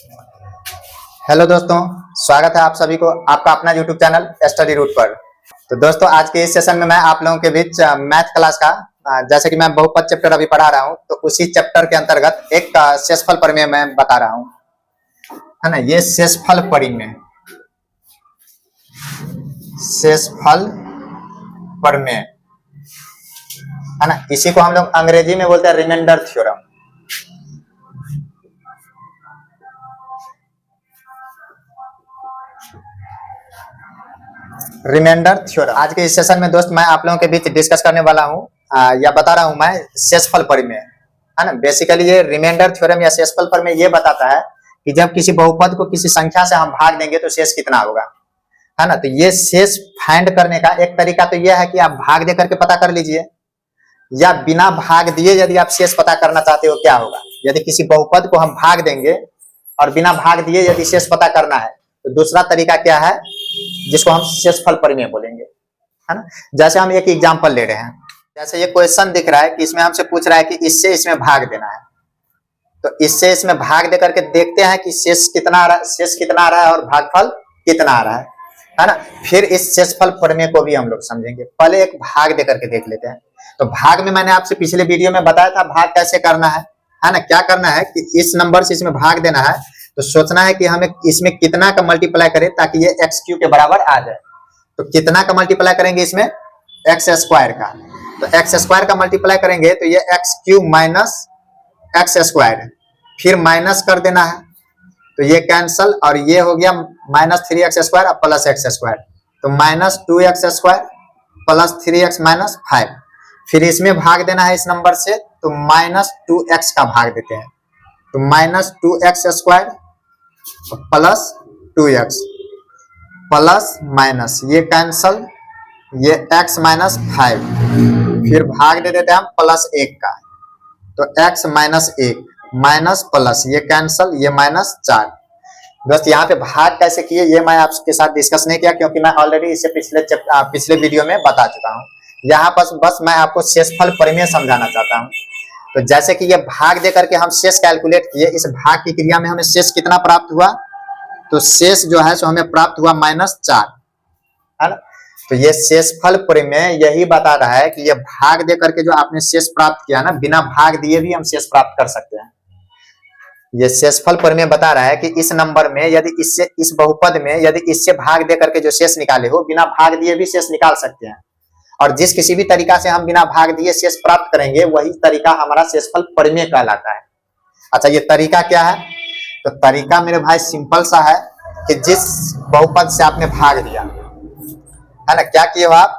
Hello दोस्तों, स्वागत है आप सभी को आपका अपना यूट्यूब चैनल स्टडी रूट पर। तो दोस्तों, आज के इस सेशन में मैं आप लोगों के बीच मैथ क्लास का जैसे कि मैं बहुपद चैप्टर अभी पढ़ा रहा हूं, तो उसी चैप्टर के अंतर्गत एक शेषफल परिमेय मैं बता रहा हूं, है ना। ये शेषफल परिमेय, शेषफल परिमेय, है ना। इसी को हम लोग अंग्रेजी में बोलते हैं रिमाइंडर थ्योरम। रिमाइंडर थ्योरम आज के इस सेशन में दोस्त मैं आप लोगों के बीच डिस्कस करने वाला हूं या बता रहा हूं मैं शेषफल परिमेय, है ना। बेसिकली ये रिमाइंडर थ्योरम या शेषफल परिमेय ये बताता है कि जब किसी बहुपद को किसी संख्या से हम भाग देंगे तो शेष कितना होगा, है ना। तो ये शेष फाइंड करने का एक तरीका तो यह है कि आप भाग दे करके पता कर लीजिए, या बिना भाग दिए यदि आप शेष पता करना चाहते हो क्या होगा। यदि किसी बहुपद को हम भाग देंगे और बिना भाग दिए यदि शेष पता करना है तो दूसरा तरीका क्या है, जिसको हम शेषफल परिमेय बोलेंगे, है ना। जैसे हम एक एग्जांपल ले रहे हैं, जैसे ये क्वेश्चन दिख रहा है कि इसमें हमसे पूछ रहा है कि इससे इसमें भाग देना है, तो इससे इसमें भाग दे करके देखते हैं कि शेष कितना आ रहा है, शेष कितना आ रहा है और भागफल कितना आ रहा है ना। फिर इस शेषफल परिमेय को भी हम लोग समझेंगे। पहले एक भाग दे करके देख लेते हैं। तो भाग में मैंने आपसे पिछले वीडियो में बताया था भाग कैसे करना है ना। क्या करना है कि इस नंबर से इसमें भाग देना है, तो सोचना है कि हमें इसमें कितना का मल्टीप्लाई करें ताकि ये एक्स क्यू के बराबर आ जाए। तो कितना का मल्टीप्लाई करेंगे इसमें, एक्स स्क्वायर का। तो एक्स स्क्वायर का मल्टीप्लाई करेंगे तो ये x Q minus x square, फिर माइनस कर देना है तो ये कैंसल, और ये हो गया माइनस 3x स्क्वायर और प्लस एक्स स्क्वायर, तो minus 2x square plus 3x minus 5। फिर इसमें भाग देना है इस नंबर से, तो माइनस 2x का भाग देते हैं, तो minus 2x square plus 2x plus minus ये कैंसल, ये x माइनस 5, फिर भाग दे देते हैं हम प्लस 1 का, तो x माइनस 1 माइनस प्लस ये कैंसल, ये माइनस 4। दोस्त यहाँ पे भाग कैसे किए ये मैं आपके साथ डिस्कस नहीं किया, क्योंकि मैं ऑलरेडी इसे पिछले वीडियो में बता चुका हूँ। यहाँ पर बस मैं आपको शेषफल परिमेय समझाना चाहता हूँ। तो जैसे कि ये भाग दे करके हम शेष कैलकुलेट किए, इस भाग की क्रिया में हमें शेष कितना प्राप्त हुआ, तो शेष जो है सो हमें प्राप्त हुआ -4, है ना। तो ये शेषफल परिमेय यही बता रहा है कि ये भाग दे करके जो आपने शेष प्राप्त किया ना, बिना भाग दिए भी हम शेष प्राप्त कर सकते हैं। ये शेषफल परिमेय बता रहा है कि इस नंबर में यदि इससे, इस बहुपद में यदि इससे भाग दे करके जो शेष निकाले हो, बिना भाग दिए भी शेष निकाल सकते हैं। और जिस किसी भी तरीका से हम बिना भाग दिए शेष प्राप्त करेंगे वही तरीका हमारा शेषफल परिमेय कहलाता है। अच्छा, ये तरीका क्या है, तो तरीका मेरे भाई सिंपल सा है कि जिस बहुपद से आपने भाग दिया, है ना, क्या किए हो आप,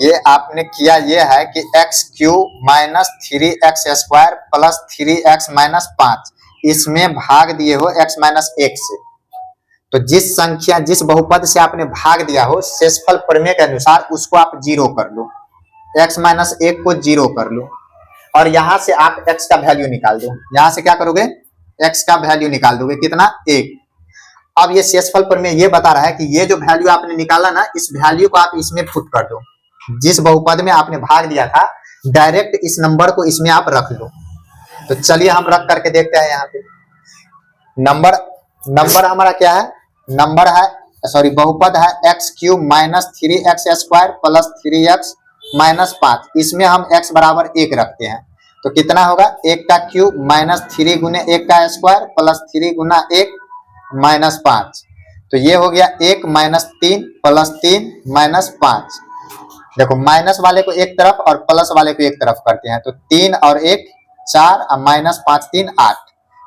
ये आपने किया ये है कि x Q minus 3x square plus 3x minus 5, इसमें भाग दिए हो x माइनस 1 से। तो जिस संख्या, जिस बहुपद से आपने भाग दिया हो, शेषफल परिमेय के अनुसार उसको आप 0 कर लो, x माइनस 1 को 0 कर लो, और यहां से आप x का वैल्यू निकाल दो। यहां से क्या करोगे, x का वैल्यू निकाल दोगे, कितना, 1। अब ये शेषफल परिमेय ये बता रहा है कि ये जो वैल्यू आपने निकाला ना, इस वैल्यू को आप इसमें पुट कर दो। जिस बहुपद में आपने भाग दिया था, डायरेक्ट इस नंबर को इसमें आप रख लो। तो चलिए हम रख करके देखते हैं। यहाँ पे नंबर हमारा क्या है, नंबर है, सॉरी, बहुपद है x cube minus 3x square plus 3x minus 5, इसमें हम x बराबर 1 रखते हैं। तो कितना होगा, 1 का क्यूब माइनस 3 गुने 1 का स्क्वायर प्लस 3 गुना 1 माइनस 5, तो ये हो गया 1 माइनस 3 प्लस 3 माइनस 5। देखो, माइनस वाले को एक तरफ और प्लस वाले को एक तरफ करते हैं, तो 3 और 1 4 और माइनस 5 3 8,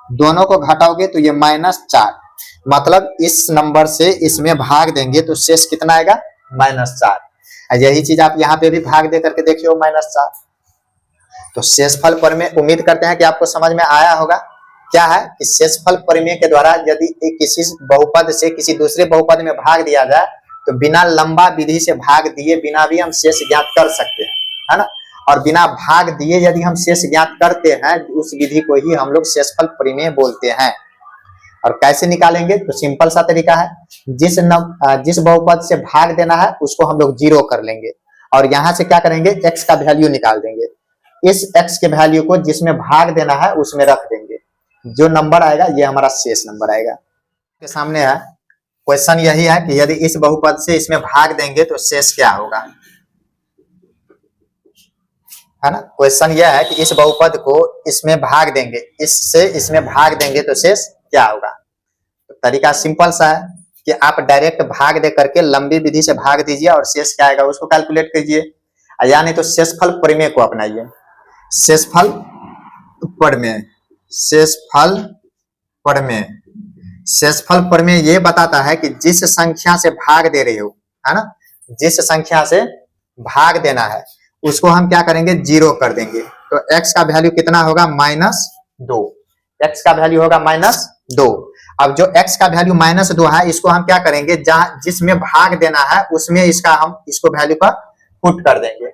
दोनों को घटाओगे तो ये -4। मतलब इस नंबर से इसमें भाग देंगे तो शेष कितना आएगा, -4। यही चीज आप यहाँ पे भी भाग दे करके देखिए, -4। तो शेषफल परिमेय, उम्मीद करते हैं कि आपको समझ में आया होगा। क्या है कि शेषफल परिमेय के द्वारा यदि किसी बहुपद से किसी दूसरे बहुपद में भाग दिया जाए तो बिना लंबा विधि से भाग दिए बिना भी हम शेष ज्ञात कर सकते हैं, है ना। और बिना भाग दिए यदि हम शेष ज्ञात करते हैं, उस विधि को ही हम लोग शेषफल परिमेय बोलते हैं। और कैसे निकालेंगे, तो सिंपल सा तरीका है, जिस बहुपद से भाग देना है उसको हम लोग 0 कर लेंगे, और यहाँ से क्या करेंगे, x का वैल्यू निकाल देंगे। इस x के वैल्यू को जिसमें भाग देना है उसमें रख देंगे। जो नंबर आएगा ये हमारा शेष नंबर आएगा। के सामने है क्वेश्चन यही है कि यदि इस बहुपद से इसमें भाग देंगे तो शेष क्या होगा, है ना। क्वेश्चन यह है कि इस बहुपद को इसमें भाग देंगे, इससे इसमें भाग देंगे तो शेष क्या होगा। तो तरीका सिंपल सा है कि आप डायरेक्ट भाग दे करके लंबी विधि से भाग दीजिए और शेष क्या आएगा उसको कैलकुलेट कीजिए, या नहीं तो शेषफल प्रमेय को अपनाइए। शेषफल प्रमेय, शेषफल प्रमेय, शेषफल प्रमेय ये बताता है कि जिस संख्या से भाग दे रहे हो, है ना, जिस संख्या से भाग देना है उसको हम क्या करेंगे, जीरो कर देंगे। तो x का वैल्यू कितना होगा, -2, x का वैल्यू होगा -2। अब जो x का वैल्यू -2 है इसको हम क्या करेंगे, जहां जिसमें भाग देना है उसमें इसका हम इसको वैल्यू का पुट कर देंगे।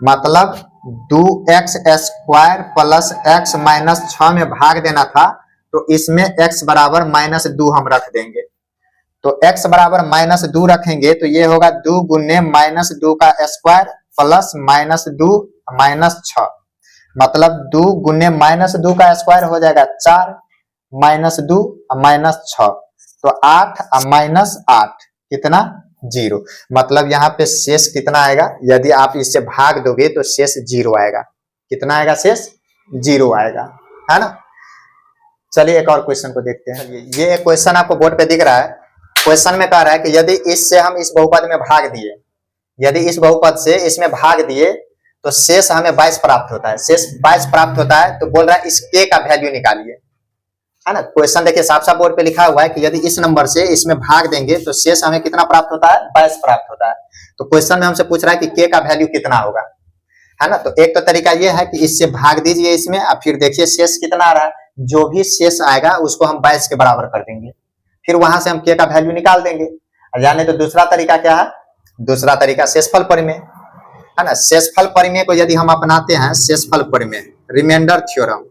मतलब 2x स्क्वायर प्लस x -6 में भाग देना था तो इसमें x बराबर -2 हम रख देंगे। तो x बराबर -2 रखेंगे तो ये होगा 2 गुने -2 का स्क्वायर प्लस -2 -6, मतलब 2 गुने -2 का स्क्वायर हो जाएगा 4, -2 -6 तो 8 -8 कितना, 0। मतलब यहाँ पे शेष कितना आएगा, यदि आप इससे भाग दोगे तो शेष 0 आएगा। कितना आएगा, शेष 0 आएगा, है ना। चलिए एक और क्वेश्चन को देखते हैं। ये एक क्वेश्चन आपको बोर्ड पे दिख रहा है। क्वेश्चन में कह रहा है कि यदि इससे हम इस बहुपद में भाग दिए, यदि इस बहुपद से इसमें भाग दिए तो शेष हमें 22 प्राप्त होता है। शेष 22 प्राप्त होता है तो बोल रहा है इस k का वैल्यू निकालिए, है ना। क्वेश्चन देखिए साफ साफ बोर्ड पे लिखा हुआ है कि यदि इस नंबर से इसमें भाग देंगे तो शेष हमें कितना प्राप्त होता है, 22 प्राप्त होता है। तो क्वेश्चन में हमसे पूछ रहा है कि k का वैल्यू कितना होगा, है ना। तो एक तो तरीका यह है कि इससे भाग दीजिए इसमें, और फिर देखिए शेष कितना आ रहा है, जो भी शेष आएगा उसको हम 22 के बराबर कर देंगे, फिर वहां से हम k का वैल्यू निकाल देंगे। यानी तो दूसरा तरीका क्या है, दूसरा तरीका शेषफल प्रमेय, है ना। शेषफल प्रमेय को यदि हम अपनाते हैं, शेषफल प्रमेय, रिमाइंडर थ्योरम,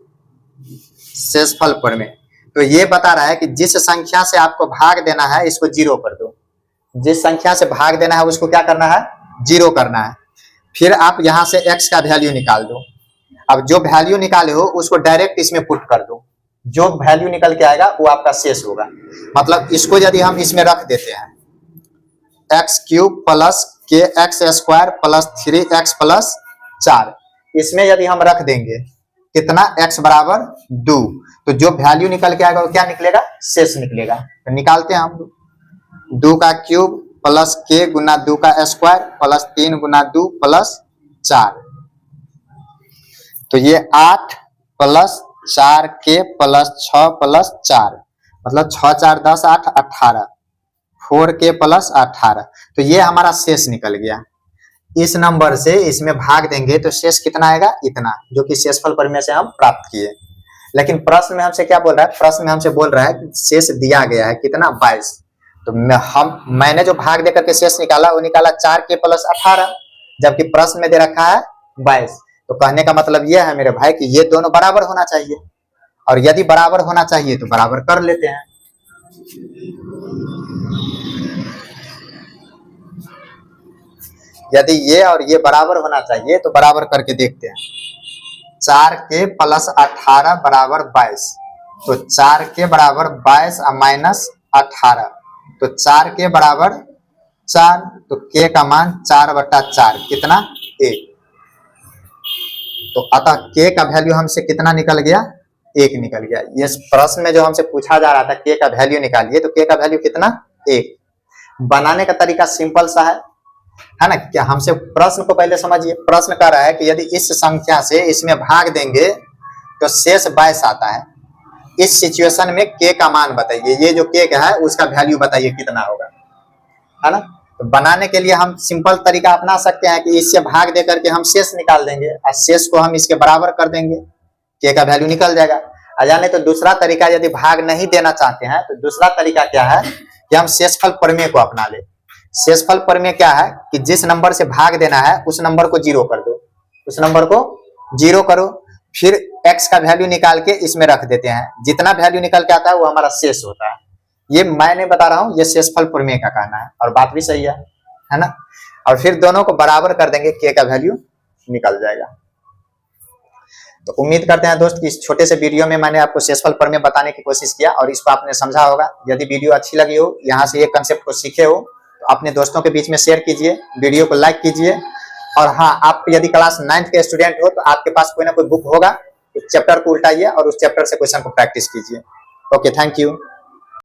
शेषफल प्रमेय, तो ये बता रहा है कि जिस संख्या से आपको भाग देना है इसको 0 कर दो। जिस संख्या से भाग देना है उसको क्या करना है, 0 करना है। फिर आप यहां से x का वैल्यू निकाल दो। अब जो वैल्यू निकाले हो उसको डायरेक्ट इसमें पुट कर दो, जो वैल्यू निकल के आएगा वो आपका शेष होगा। मतलब इसको यदि हम इसमें रख देते हैं, x³ plus kx² plus 3x plus 4, इसमें यदि हम रख देंगे कितना, x बराबर 2, तो जो वैल्यू निकल के आएगा वो क्या निकलेगा, शेष निकलेगा। तो निकालते हैं हम, 2 का क्यूब प्लस k गुना 2 का स्क्वायर प्लस 3 गुना 2 प्लस 4, तो ये 8 प्लस 4k प्लस 6 प्लस 4, मतलब 6 4 10 8 18, 4k प्लस 18, तो ये हमारा शेष निकल गया। इस नंबर से इसमें भाग देंगे तो शेष कितना आएगा, इतना, जो कि शेषफल प्रमेय से हम प्राप्त किए। लेकिन प्रश्न में हमसे क्या बोल रहा है, प्रश्न में हमसे बोल रहा है कि शेष दिया गया है कितना, 22। तो मैंने जो भाग देकर के शेष निकाला वो निकाला 4k प्लस 18, जबकि प्रश्न में दे रखा है 22। तो कहने का मतलब यह है मेरे भाई कि ये दोनों बराबर होना चाहिए, और यदि बराबर होना चाहिए तो बराबर कर लेते हैं। यदि ये और ये बराबर होना चाहिए तो बराबर करके देखते हैं। 4k प्लस 18 बराबर 22, तो 4k बराबर 22 माइनस 18, तो 4k बराबर 4, तो k का मान 4/4 कितना, 1। तो अतः k का वैल्यू हमसे कितना निकल गया, 1 निकल गया। ये प्रश्न में जो हमसे पूछा जा रहा था k का वैल्यू निकालिए, तो k का वैल्यू कितना, 1। बनाने का तरीका सिंपल सा है ना। क्या हमसे प्रश्न को पहले समझिए। प्रश्न कर रहा है कि यदि इस संख्या से इसमें भाग देंगे तो शेष 22 आता है। इस सिचुएशन में k का मान बताइए, ये जो k है उसका वैल्यू बताइए कितना होगा, है ना। तो बनाने के लिए हम सिंपल तरीका अपना सकते हैं कि इससे भाग दे करके हम शेष निकाल देंगे और शेष को हम इसके बराबर कर देंगे, k का वैल्यू निकल जाएगा। यानी तो दूसरा तरीका, यदि भाग नहीं देना चाहते हैं तो दूसरा तरीका क्या है कि हम शेषफल प्रमेय को अपना ले। शेषफल प्रमेय क्या है कि जिस नंबर से भाग देना है उस नंबर को 0 कर दो, उस नंबर को 0 करो, फिर x का वैल्यू निकाल के इसमें रख देते हैं। जितना वैल्यू निकल के आता है वो हमारा शेष होता है। ये मैं नहीं बता रहा हूँ, ये शेषफल प्रमेय का कहना है और बात भी सही है ना। और फिर दोनों को बराबर कर देंगे, k का वैल्यू निकल जाएगा। तो उम्मीद करते हैं दोस्त कि इस छोटे से वीडियो में मैंने आपको शेषफल प्रमेय बताने की कोशिश किया और इसको आपने समझा होगा। यदि वीडियो अच्छी लगी हो, यहाँ से ये कंसेप्ट को सीखे हो, तो अपने दोस्तों के बीच में शेयर कीजिए, वीडियो को लाइक कीजिए। और हाँ, आप यदि क्लास 9th के स्टूडेंट हो तो आपके पास कोई ना कोई बुक होगा, उस चैप्टर को उल्टाइए और उस चैप्टर से क्वेश्चन को प्रैक्टिस कीजिए। Okay, thank you.